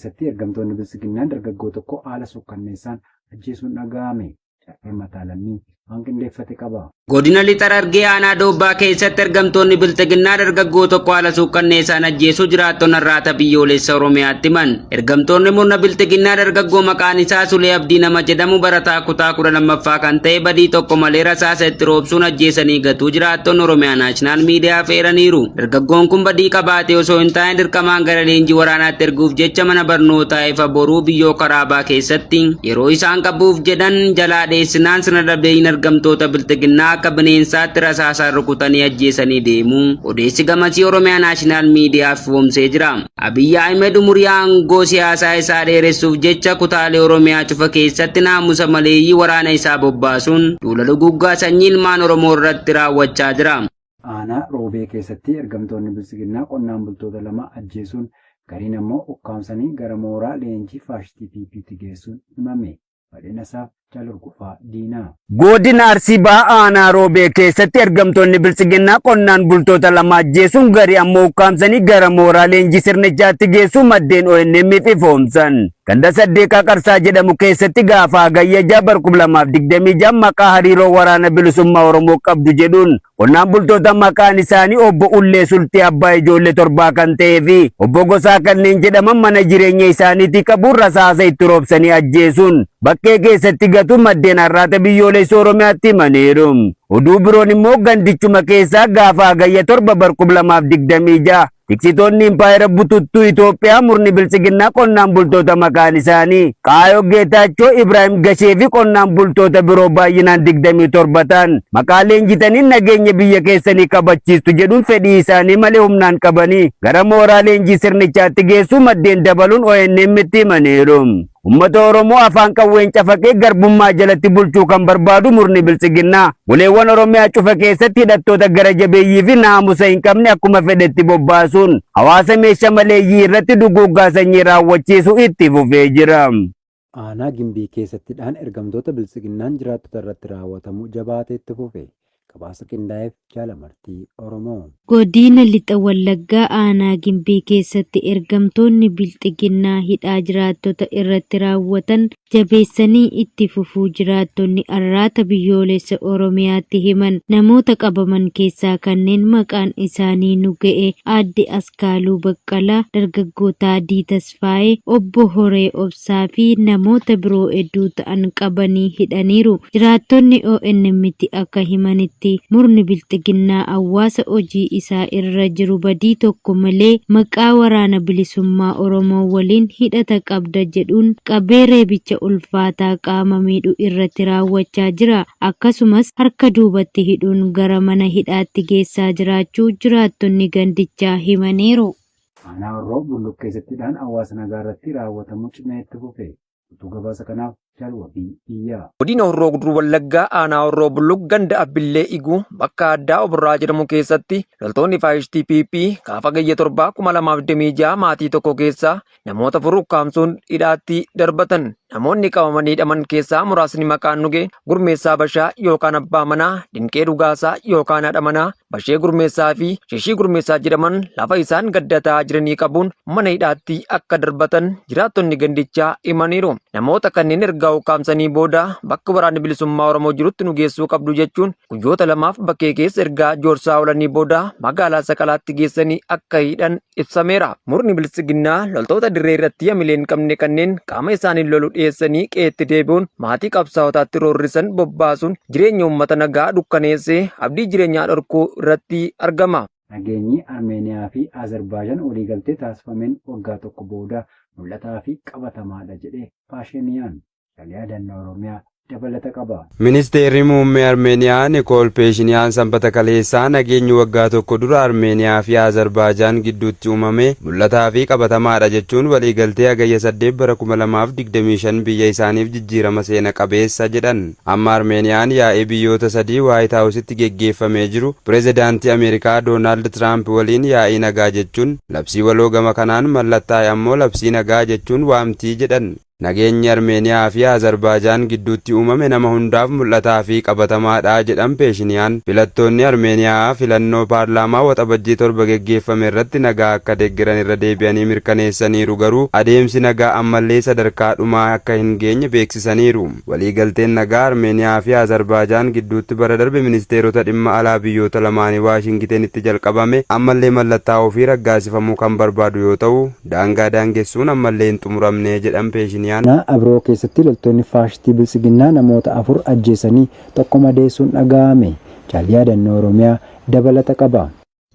keessatti ergamtoonni bilisiginnaa dargaggoo tokko haala suukkanneessaan ajjeesuun dhaga'ame. Carree mataalamii waan qindeeffate qaba. Godina Lixa Harargee aanaa Doobbaa keessatti ergamtoonni bilisiginnaa dargaggoo tokko haala suukkanneessaan ajjeesuu jiraattonni irraata biyyoolessa Oromiyaatti himan. Ergamtoonni murna bilisiginnaa dargaggoo maqaan isaa Sulee Abdii nama jedhamu barataa kutaa 12ffaa kan ta'e badii tokko malee rasaasa itti roobsuun ajjeesanii gatuu jiraattonni Oromiyaa Naashinaal Miidiyaa feeraniiru. Dargaggoon kun badii qabaatee osoo hin taane dirqamaan gara leenjii waraanaatti erguuf jecha mana barnootaa Ifa Boruu biyyoo Karaabaa keessatti yeroo isaan qabuuf jedhan jalaa dheessinaan sirna darbeeyyiin ergamtoota bilisiginnaa akka bineensaatti rasaasaan rukutanii ajjeesanii deemu. Odeessi gamasii Oromiyaa Naashinaal Miidiyaaf foomsee jira. Abiyyi Ahmed umurii aangoo siyaasaa isaa dheeressuuf jecha kutaalee Oromiyaa cufa keessatti naamusa maleeyyii waraana isaa bobbaasuun duula duguggaa sanyii ilmaan Oromoo irratti raawwachaa jira. Aanaa Roobee keessatti ergamtoonni bilisiginnaa qonnaan bultoota lama ajjeesuun gariin ammoo ukkaamsanii gara mooraa leenjii faashistii PPT geessuun himame. Badheenasaaf Jalurgufaa Diinaa. Godina Arsii aanaa Roobee keessatti ergamtoonni bilisiginnaa qonnaan bultoota lama ajjeesuun garii ammoo ukkaamsanii gara mooraa leenjii sirnichaatti geessuun maddeen ONM ifoomsan. Ganda Saddeeqaa Qarsaa jedhamu keessatti gaafa Hagayya 2026 maqaa hariiroo waraana bilisummaa Oromoo qabdu jedhuun qonnaan bultoota maqaan isaanii obbo Ullee Sultii Abbaa ijoollee 7 kan ta'ee fi obbo Gosaa kanneen jedhaman mana jireenya isaaniitii qabuun rasaasa itti roobsanii ajjeesuun bakkee keessatti gatuun maddeen har'aata biyyoolessa Oromiyaatti himaniiru. Oduu biroon immoo gandichuma keessaa gaafa Hagayya 2026 tiksitoonni impaayera bututtuu Itoophiyaa murni bilisiginnaa qonnaan bultoota maqaan isaanii Qaayoo Geetaachoo Ibraahim Gashee fi qonnaan bultoota biroo baay'inaan 27 ta'an maqaa leenjitanii nageenya biyya keessanii kabachiistu jedhuun fedhii isaanii malee humnaan qabanii gara mooraa leenjii sirnichaatti geessuu maddeen dabaluun ONM itti himaniiru. Ummata Oromoo afaan qawween cafaqee garbummaa jalatti bulchuu kan barbaadu murni bilisiginnaa buleewwan Oromiyaa cufa keessatti hidhattoota gara jabeeyyii fi naamusa hin qabne akkuma fedhetti bobbaasuun hawaasa meeshaa maleeyyii irratti duguggaa sanyii raawwachiisu itti fufee jira. Aanaa Gimbii keessattidhaan ergamtoota bilisiginnaan jiraattota irratti raawwatamu jabaatee itti fufe. Gabaasa qindaa'eef Jaalamartii Oromoo. Godina Lixa Wallaggaa aanaa Gimbii keessatti ergamtoonni bilisiginnaa hidhaa jiraattota irratti raawwatan jabeessanii itti fufuu jiraattonni arraata biyyoolessa Oromiyaatti himan. Namoota qabaman keessaa kanneen maqaan isaanii nu ga'e Aadde Askaaluu Baqqalaa, dargaggoo Taadii Tasfaayee, obbo Horee Obsaa fi namoota biroo hedduu ta'an qabanii hidhaniiru. Jiraattonni ONM'tti akka himanitti murni bilisiginnaa hawaasa hojii isaa irra jiru badii tokko malee maqaa waraana bilisummaa Oromoo waliin hidhata qabda jedhuun qabee reebicha ulfaataa qaama miidhu irratti raawwachaa jira. Akkasumas harka duubatti hidhuun gara mana hidhaatti geessaa jiraachuu jiraattonni gandichaa himaniiru. Aanaa Horroo Bulluq keessattidhaan hawaasa nagaa irratti raawwatamu cimee itti fufe. Utuu gabaasa kanaaf Godina Horroo Guduruu Wallaggaa aanaa Horroo Bulluq ganda Abbillee Iguu bakka addaa Obirraa jedhamu keessatti loltoonni faayistii PP gaafa Hagayya 7 2026 maatii tokko keessaa namoota afur ukkaamsuun hidhaatti darbatan. Namoonni qabamanii hidhaman keessaa muraasni maqaan nuge Gurmeessaa Bashaa yookaan Abbaa Manaa, Dinqee Dhugaasaa yookaan Haadha Manaa, Bashee Gurmeessaa fi Shishii Gurmeessaa jedhaman lafa isaan gaddataa jiranii qabuun mana hidhaatti akka darbatan jiraattonni gandichaa himaniiru. Namoota kanneen ergaa ukkaamsanii booda bakka waraanni bilisummaa Oromoo jirutti nu geessuu qabdu jechuun guyyoota lamaaf bakkee keessa ergaa joorsaa oolanii booda magaalaa Saqalaatti geessanii akka hidhan ibsameera. Murni bilisiginnaa loltoota dirree irratti hamilee hin qabne kanneen qaama isaanii lolu dhiyeessanii qeetti deebi'uun maatii qabsaa'otaatti roorrisan bobbaasuun jireenya uummata nagaa dukkaneessee abdii jireenyaa dhorkuu irratti argama. Nageenyi Armeeniyaa fi Azerbaajaan waliigaltee taasifameen waggaa tokko booda mul'ataa fi qabatamaadha jedhee Paashiniyaan yaadannoo Oromiyaa dabalata qaba. Ministeerri muummee Armeeniyaa Nikool Paashiniyaan sanbata kaleessaa nageenyi waggaa tokko dura Armeeniyaa fi Azerbaajaan gidduutti uumame mul'ataa fi qabatamaadha jechuun waliigaltee Hagayya 8 bara 2025 biyya isaaniif jijjiirama seena qabeessa jedhan. Amma Armeeniyaan yaa'ii biyyoota sadii Waayit Haawusitti geggeeffamee jiru pireezidaantii Ameerikaa Doonaald Tiraamp waliin yaa'ii nagaa jechuun labsii waloo gama kanaan mallattaa'e ammoo labsii nagaa jechuun waamtii jedhan. nageenyi Armeeniyaa fi Azerbaajaan gidduutti uumame nama hundaaf mul'ataa fi qabatamaadha jedhan Peeshiniyaan. Filattoonni Armeeniyaa filannoo paarlaamaa waxabajjii 7 geggeeffame irratti nagaa akka deeggaran irra deebi'anii mirkaneessaniiru, garuu adeemsi nagaa ammallee sadarkaa dhumaa akka hin geenye beeksisaniiru. Waliigalteen nagaa Armeeniyaa fi Azerbaajaan gidduutti bara darbe ministeerota dhimma alaa biyyoota lamaanii Waashingitenitti jalqabame ammallee mallattaa'uu fi raggaasifamuu kan barbaadu yoo ta'u, daangaa daangessuun ammallee hin xumuramne jedhan Peeshiniyaan. Abroo keessatti loltoonni faashistii Biltsiginnaa namoota 4 ajjeesanii tokko madeessuun dhaga'ame. Caalii yaadannoo Oromiyaa dabalata qaba.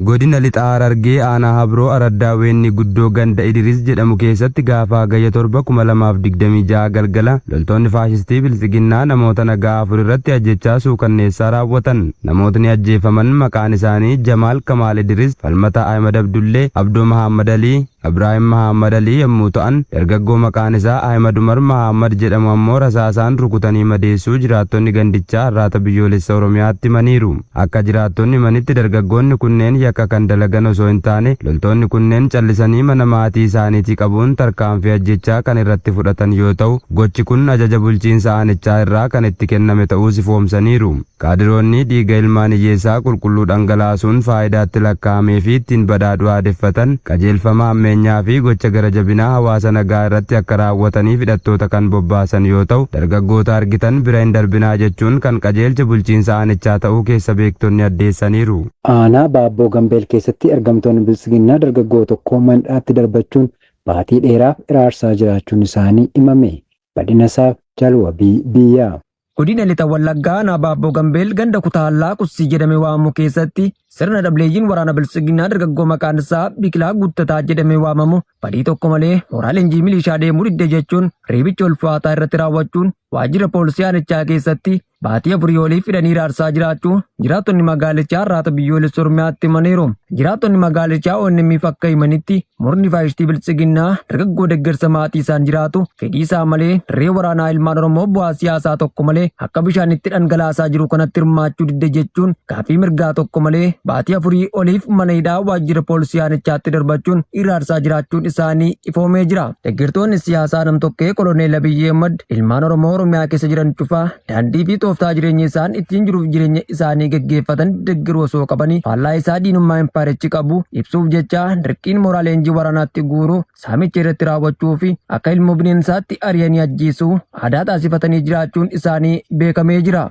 Godina Lixaa Harargee aanaa Habroo Araddaa Weenni Guddoo ganda Idris jedhamu keessatti gaafa hagayya 7 2026 galgala loltoonni faashistii Biltsiginnaa namoota nagaa 4 irratti ajjechaa suukanneessaa raawwatan. Namootni ajjeefaman maqaan isaanii Jamaal Kamaal Idris, Falmata Ahmad Abdullee, Abdoo Mahammad Alii, Ibrahim Mahammad Alii yommuu ta'an, dargaggoo maqaan isaa Ahmad Umar Mahammad jedhamu ammoo rasaasaan rukutanii madeessuu jiraattonni gandichaa har'aata biyyoolessa Oromiyaatti himaniiru. Akka jiraattonni himanitti dargaggoonni kunneen yakka kan dalagan osoo hin taane loltoonni kunneen callisanii mana maatii isaaniitii qabuun tarkaanfii ajjechaa kan irratti fudhatan yoo ta'u, gochi kun ajaja bulchiinsa aanichaa irraa kan itti kenname ta'uu ifoomsaniiru. Kaadiroonni dhiiga ilmaan hiyyeessaa qulqulluu dhangalaasuun faayidaatti lakkaa'amee fi ittiin badhaadhuu aadeffatan qajeelfama ammeenyaa fi gocha gara jabinaa hawaasa nagaa irratti akka raawwataniif hidhattoota kan bobbaasan yoo ta'u, dargaggoota argitan bira hin darbinaa jechuun kan qajeelcha bulchiinsa aanichaa ta'uu keessa beektonni addeessaniiru. Aanaa Baabboo Gambeel keessatti ergamtoonni Biltsiginnaa dargaggoo tokko mandhaatti darbachuun baatii dheeraaf iraarsaa jiraachuun isaanii himame. Badhinasaaf jalwa biyyaa. Godina Lixa Wallaggaa aanaa Baabboo Gambeel ganda Kutaallaa Qussii jedhamee waamamu keessatti sirna dableeyyiin waraana Biltsiginnaa dargaggoo maqaan isaa Biqilaa Guuttataa jedhamee waamamu badii tokko malee mooraa leenjii milishaa deemuu didde jechuun reebicha ulfaataa irratti raawwachuun waajjira poolisii aanichaa keessatti baatii 4 oliif hidhanii iraarsaa jiraachuu jiraattonni magaalichaa har'aata biyyoolessa Oromiyaatti himaniiru. Jiraattonni magaalichaa ONM'f akka himanitti murni faashistii Biltsiginnaa dargaggoo deeggarsa maatii isaan jiraatu fedhii isaa malee dirree waraanaa ilmaan Oromoo bu'aa siyaasaa tokko malee akka bishaanitti dhangalaasaa jiru kanatti hirmaachuu didde jechuun gaaffii mirgaa tokko malee baatii 4 oliif mana hidhaa waajjira poolisii aanichaatti darbachuun iraarsaa jiraachuun isaanii ifoomee jira. Deeggartoonni siyaasaa nam-tokkee Koloneel Abiyyi Ahmad ilmaan Oromoo Oromiyaa keessa jiran cufaa daandii fi tooftaa jireenya isaan ittiin jiruuf jireenya isaanii gaggeeffatan deeggaruu osoo qabanii faallaa isaa diinummaa impaarichi qabu ibsuuf jecha dirqiin mooraa leenjii waraanaatti guuruu saamicha irratti raawwachuu fi akka ilmoo bineensaatti ari'anii ajjeesuu aadaa taasifatanii jiraachuun isaanii beekamee jira.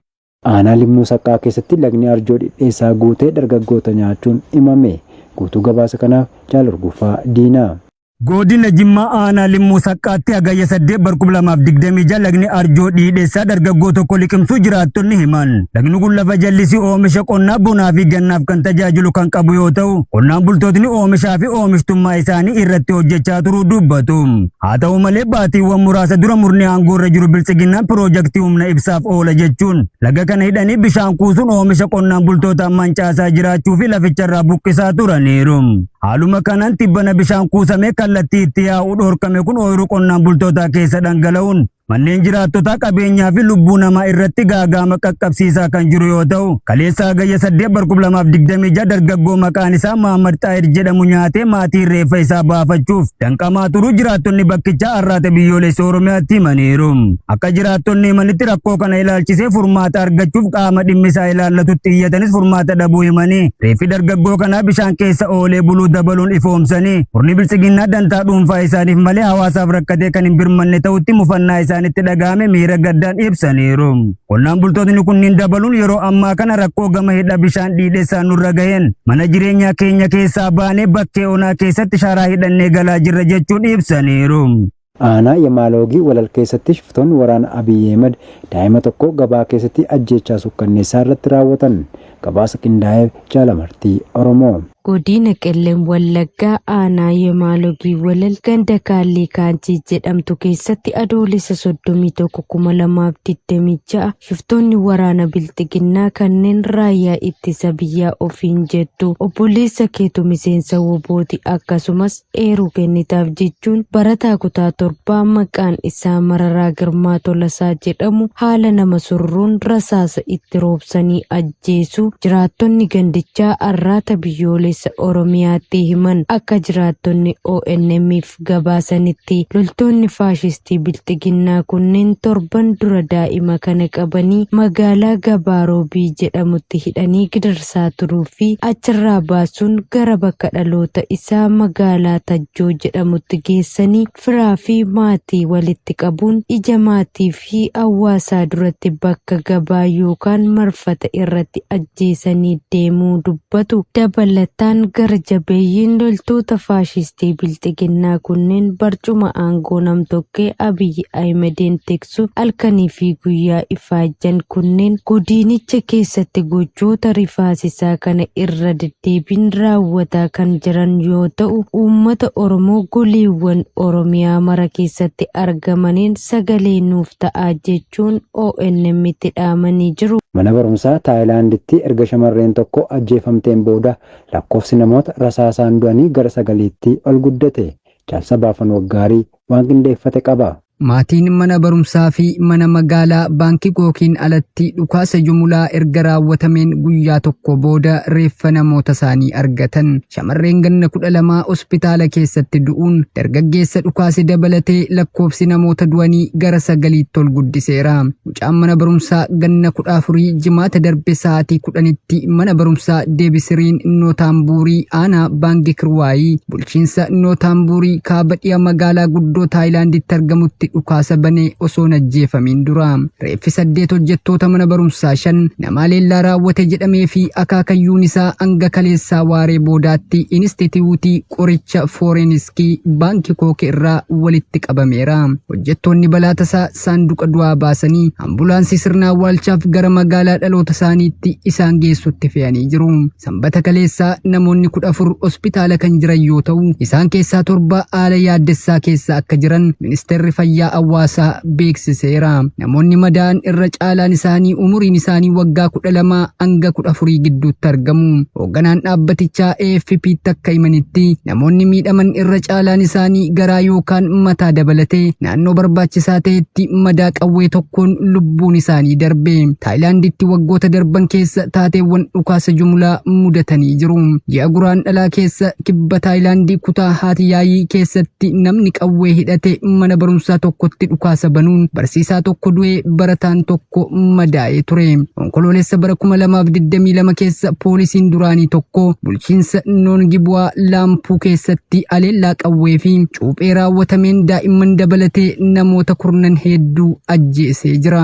Aanaa Limmuu Saqqaa keessatti lagni arjoo dhidheessaa guutee dargaggoota nyaachuun himame. Guutuu gabaasa kanaaf Jaalorgufaa Diinaa. Godina Jimmaa aanaa Limmuu Saqqaatti hagayya 8 2026 lagni arjoo dhidheessaa dargaggoo tokko liqimsuu jiraattonni himan. Lagni kun lafa jallisii oomisha qonnaa bonaa fi gannaaf kan tajaajilu kan qabu yoo ta'u, qonnaan bultootni oomishaa fi oomishtummaa isaanii irratti hojjechaa turuu dubbatu. Haa ta'u malee baatiiwwan muraasa dura murni aangoo irra jiru Biltsiginnaan piroojaktii humna ibsaaf oola jechuun laga kana hidhanii bishaan kuusuun oomisha qonnaan bultootaan mancaasaa jiraachuu fi laficharraa buqqisaa turaniiru. Haaluma kanaan tibbana bishaan kuusamee kallattii itti yaa'uu dhorkame kun ooyiruu qonnaan bultootaa keessa dhangala'uun manneen jiraattotaa qabeenyaa fi lubbuu namaa irratti gaagama qaqqabsiisaa kan jiru yoo ta'u, kaleessa hagayya 8 2026 dargaggoo maqaan isaa Mahammad Xaahir jedhamu nyaatee maatii reeffa isaa baafachuuf danqamaa turuu jiraattonni bakkichaa har'aata biyyoolessa Oromiyaatti himaniiru. Akka jiraattonni himanitti rakkoo kana ilaalchisee furmaata argachuuf qaama dhimmi isaa ilaallatutti iyyatanis furmaata dhabuu himanii reeffi dargaggoo kanaa bishaan keessa oolee buluu dabaluun ifoomsanii murni Biltsiginnaa dantaa dhuunfaa isaaniif malee hawaasaaf rakkatee kan hin birmanne ta'utti mufannaa isaanitti dhagahame miira gaddaan ibsaniiru. Qonnaan bultootni kunniin dabaluun yeroo ammaa kana rakkoo gama hidha bishaan dhidheessaa nurra gaheen mana jireenyaa keenya keessaa baanee bakkee onaa keessatti sharaa hidhannee galaa jirra jechuun ibsaniiru. Aanaa Yamaaloogii walal keessatti shiftoonni waraana Abiyyi Ahmad daa'ima tokko gabaa keessatti ajjechaa sukkanneessaa irratti raawwatan. Gabaasa qindaa'eef Jaalamartii Oromoo. Godina Qellem Wallaggaa aanaa Yamaaloogii walal ganda Kaallii Kaantii jedhamtu keessatti adoolessa 31/2026 shiftoonni waraana Biltsiginnaa kanneen raayyaa ittisa biyyaa ofiin jettu obboleessa keetu miseensa wobooti akkasumas eeruu kennitaaf jechuun barataa kutaa 7 maqaan isaa Mararaa Girmaa Tolasaa jedhamu haala nama surruun rasaasa itti roobsanii ajjeesu jiraattonni gandichaa arraata biyyoolessa Oromiyaatti himan. Akka jiraattonni ONM'f gabaasanitti loltoonni faashistii bilxiginnaa kunneen torban dura daa'ima kana qabanii magaalaa Gabaaroobii jedhamutti hidhanii gidirsaa turuu fi achirraa baasuun gara bakka dhaloota isaa magaalaa Tajjoo jedhamutti geessanii firaa fi maatii walitti qabuun ija maatii fi hawaasaa duratti bakka gabaa yookaan marfata irratti ajjeesanii deemuu dubbatu. Dabalataan gara jabeeyyiin loltoota faashistii bilxiginnaa kunneen barcuma aangoo namtokkee Abiyyi Ahimadiin tiksuuf halkanii fi guyyaa ifaajjan kunneen godinicha keessatti gochoota rifaasisaa kana irra deddeebiin raawwataa kan jiran yoo ta'u, uummata Oromoo goleewwan Oromiyaa mara keessatti argamaniin sagalee nuuf ta'aa jechuun ONM'tti dhaamanii jiru. Mana barumsaa Taayilaanditti erga shamarreen tokko ajjeefamteen booda lakkoofsi namoota rasaasaan du'anii gara 9tti ol guddate. Caalsa baafan waggaarii waan qindeeffate qaba. Maatiin mana barumsaa fi mana magaalaa Baangikookiin alatti dhukaasa jumlaa erga raawwatameen guyyaa tokko booda reeffa namoota isaanii argatan. Shamarreen ganna 12 hospitaala keessatti du'uun dargaggeessa dhukaase dabalatee lakkoofsi namoota du'anii gara 9tti ol guddiseera. Mucaan mana barumsaa ganna 14 jimaata darbe sa'aatii 10tti mana barumsaa Deebisiriin Nootaambuurii aanaa Baangikirwaayii bulchiinsa Nootaambuurii kaaba dhiya magaalaa guddoo Taayilaanditti argamutti dhukaasa banee osoo ajjeefamiin dura. Reeffi 8 hojjettoota mana barumsaa 5 nama leellaa raawwate jedhamee fi akaakayyuun isaa hanga kaleessaa waaree boodaatti Inistituutii Qoricha Fooreniskii Baangikook irraa walitti qabameera. Hojjettoonni balaa tasaa saanduqa du'aa baasanii ambulaansii sirna awwaalchaaf gara magaalaa dhaloota isaaniitti isaan geessutti fe'anii jiru. Sanbata kaleessaa namoonni 14 hospitaala kan jiran yoo ta'u, isaan keessaa 7 haala yaaddessaa keessa akka jiran ministeerri fayyaa hawaasaa beeksiseera. Namoonni madaa'an irra caalaan isaanii umuriin isaanii waggaa 12 hanga 14 gidduutti argamu. Hoogganaan dhaabbatichaa AFP'tti akka himanitti namoonni miidhaman irra caalaan isaanii garaa yookaan mataa dabalatee naannoo barbaachisaa ta'etti madaa qawwee tokkoon lubbuun isaanii darbe. Taayilaanditti waggoota darban keessa taateewwan dhukaasa jumlaa mudatanii jiru. Ji'a Guraandhalaa keessa kibba Taayilaandii kutaa Haatiyaayii keessatti namni qawwee hidhate mana barumsaa tokkotti dhukaasa banuun barsiisaa tokko du'ee barataan tokko madaa'ee ture. Onkoloolessa bara 2022 keessa poolisiin duraanii tokko bulchiinsa Noongibu'aa Laampuu keessatti aleellaa qawwee fi cuuphee raawwatameen daa'imman dabalatee namoota 10 hedduu ajjeesee jira.